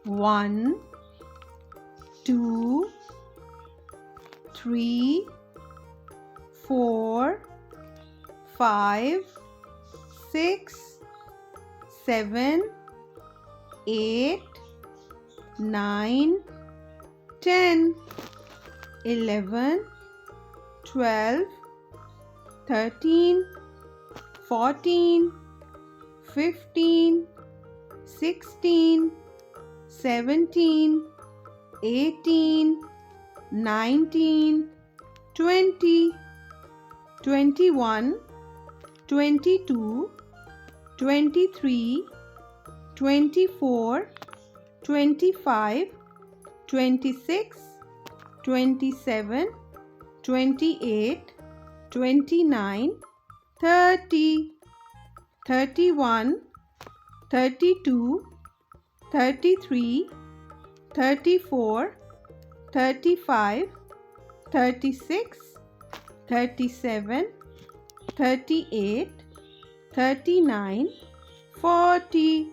1, 2, 3, 4, 5, 6, 7, 8, 9, 10, 11, 12, 13, 14, 15, 16, 17, 18, 19, 20, 21, 22, 23, 24, 25, 26, 27, 28, 29, 30, 31, 32, 33, 34, 35, 36, 37, 38, 39, 40,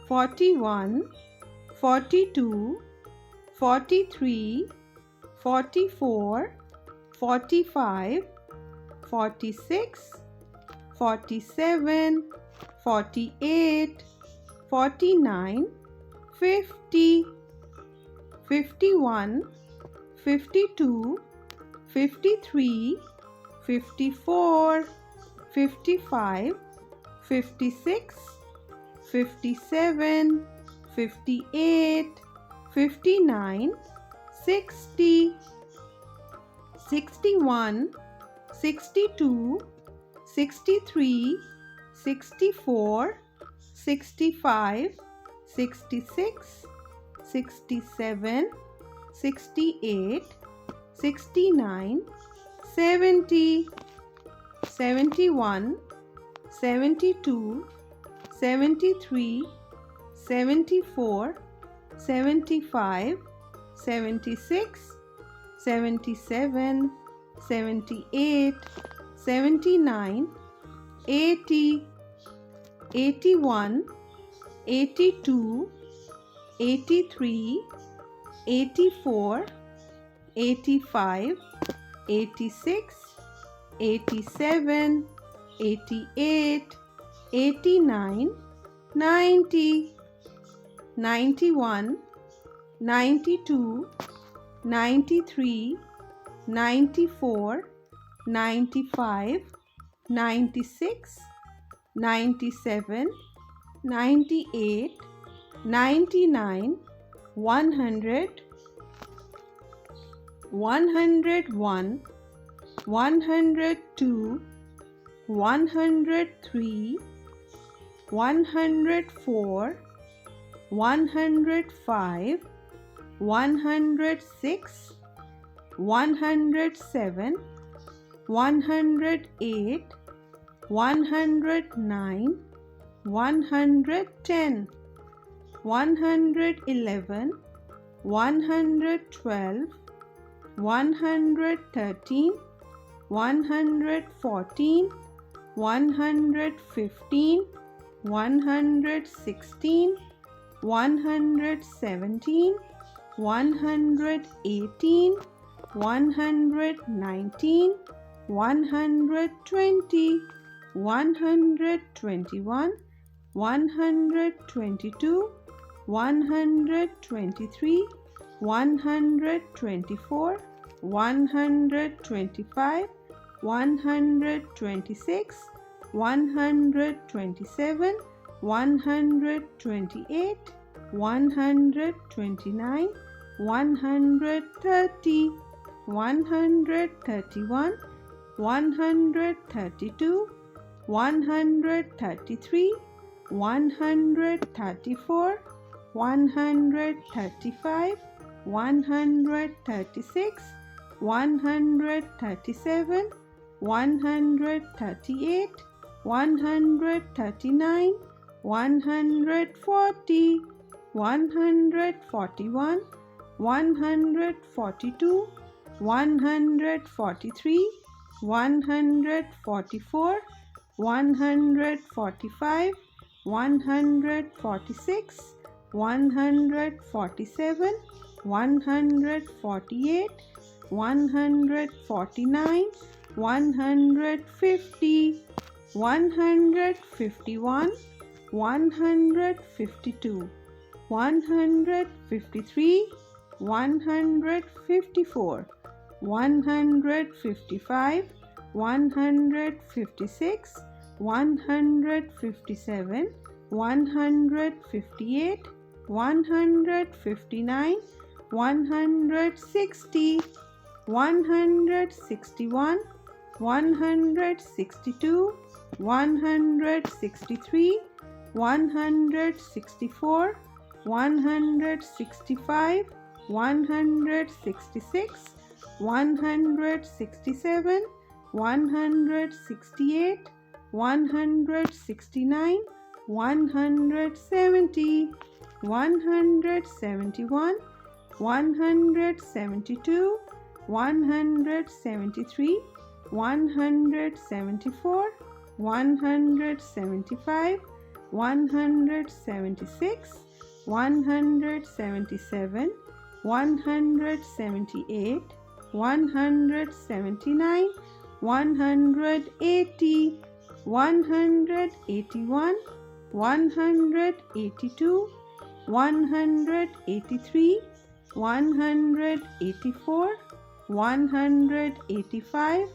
41, 42, 43, 44, 45, 46, 47, 48, 49, 50, 51, 52, 53, 54, 55, 56, 57, 58, 59, 60, 61, 62, 63, 64, 65, 66, 67, 68, 69, 70, 71, 72, 73, 74, 75, 76, 77, 78, 79, 80, 81, 82, 83, 84, 85, 86, 87, 88, 89, 90, 91, 92, 93, 94, 95, 96, 97, 98, 99, 100, 101, 102, 103, 104, 105, 106, 107, 108, 109, 110, 111, 112, 113, 114, 115, 116, 117, 118, 119, 120, 121, 122, 123, 124, 125, 126, 127, 128, 129, 130, 131, 132, 133, 134, 135, 136, 137, 138, 139, 140, 141, 142, 143, 144, 145, 146, 147, 148, 149, 150, 151, 152, 153, 154, 155, 156, 157, 158, 159, 160, 161, 162, 163, 164, 165, 166, 167, 168, 169, 170, 171, 172, 173, 174, 175, 176, 177, 178, 179, 180, 181, 182, 183, 184, 185,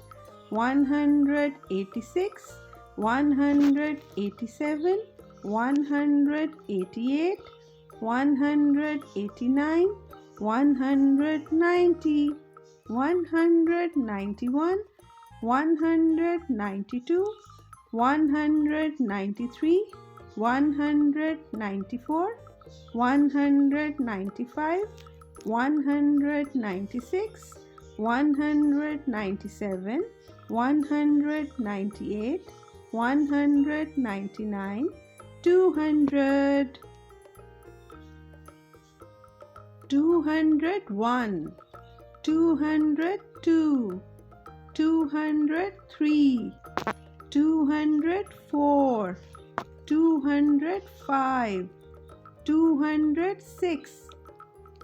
186, 187, 188, 189, 190, 191, 192, 193, 194, 195, 196, 197, 198, 199, 200, 201, 202, 203, 204, 205, 206,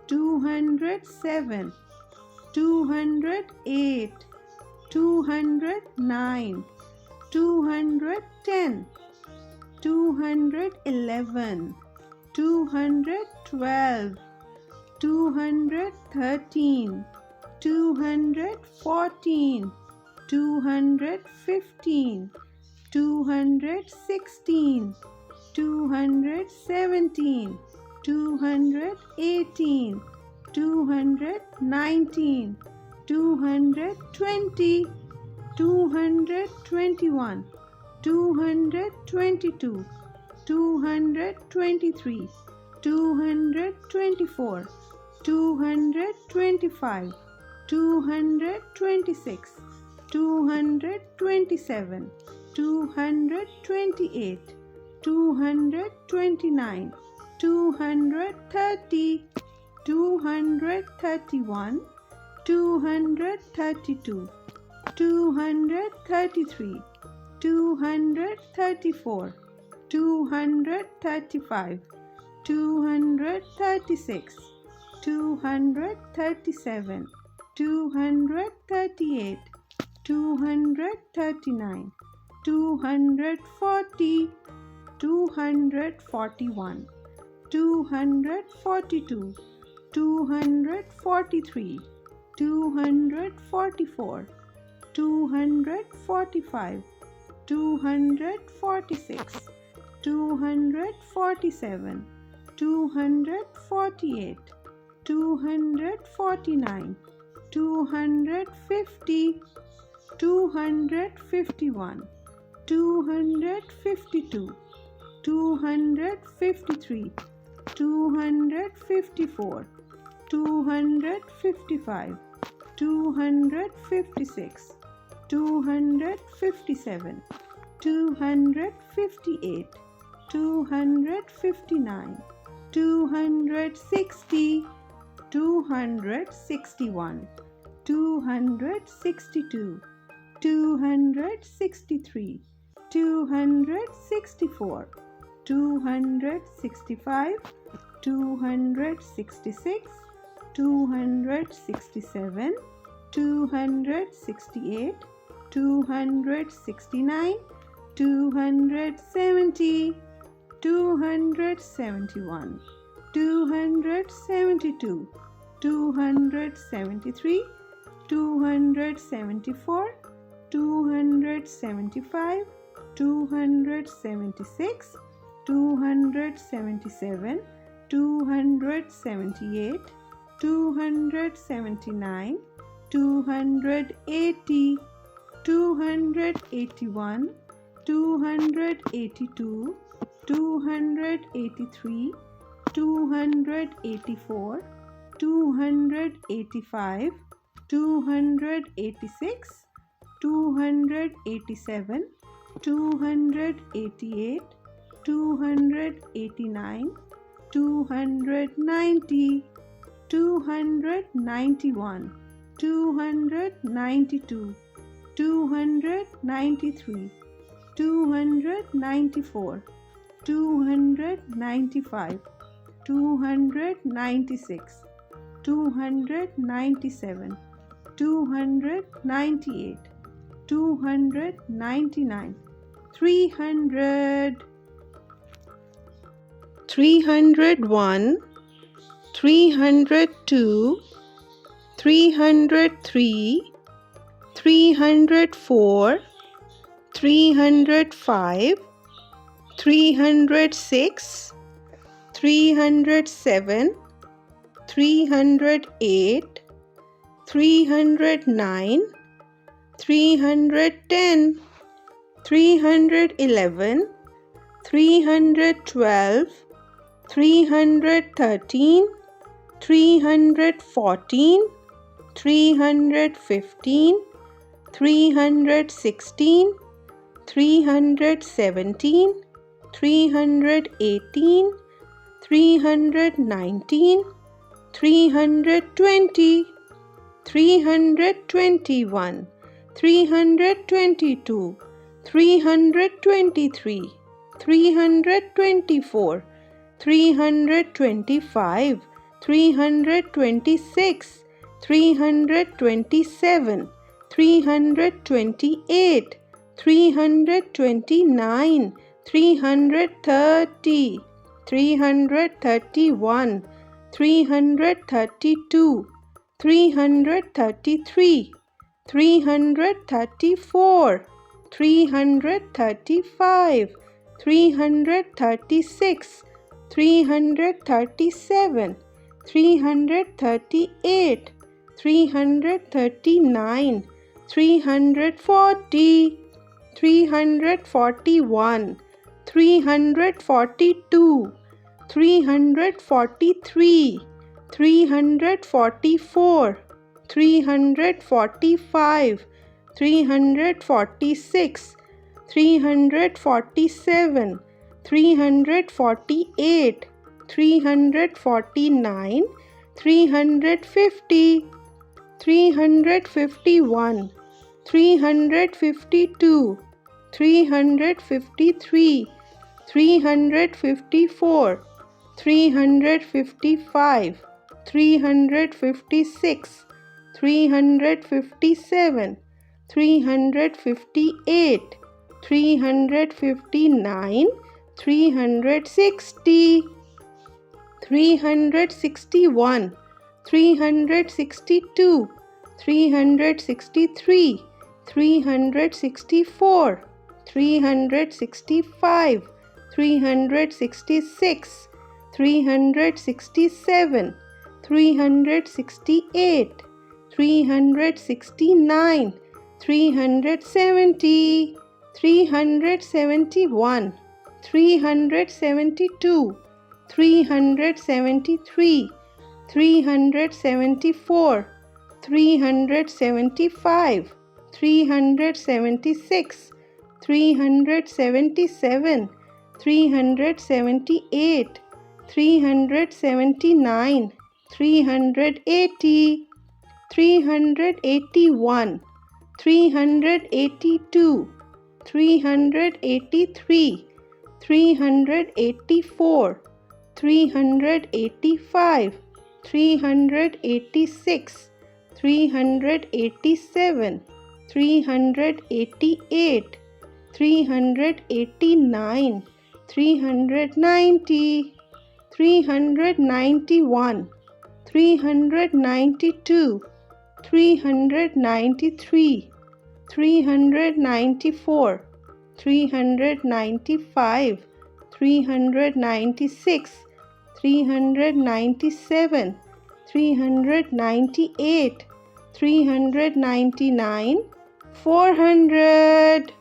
207, 208, 209, 210, 211, 212, 213, 214, 215, 216, 217, 218, 219, 220, 221, 222, 223, 224, 225, 226, 227, 228, 229, 230, 231, 232, 233, 234, 235, 236, 237, 238, 239, 240, 241, 242, 243, 244, 245, 246, 247, 248, 249, 250, 251, 252, 253, 254, 255, 256, 257, 258, 259, 260, 261, 262, 263, 264, 265, 266, 267, 268, 269, 270, 271, 272, 273, 274, 275, 276, 277, 278, 279, 280, 281, 282, 283, 284, 285, 286, 287, 288, 289, 290, 291, 292, 293, 294, 295, 296, 297, 298, 299, 300, 301, 302, 303, 304, 305, 306, 307, 308, 309, 310, 311, 312, 313, 314, 315, 316, 317, 318, 319, 320, 321, 322, 323, 324, 325, 326, 327, 328, 329, 330, 331, 332, 333, 334, 335, 336, 337, 338, 339, 340, 341, 342, 343, 344, 345, 346, 347, 348, 349, 350, 351, 352, 353, 354, 355, 356, 357, 358, 359, 360, 361, 362, 363, 364, 365, 366, 367, 368, 369, 370, 371, 372, 373, 374, 375, 376, 377, 378, 379, 380, 381, 382, 383, 384, 385, 386, 387, 388, 389, 390, 391, 392, 393, 394, 395, 396, 397, 398, 399, 400.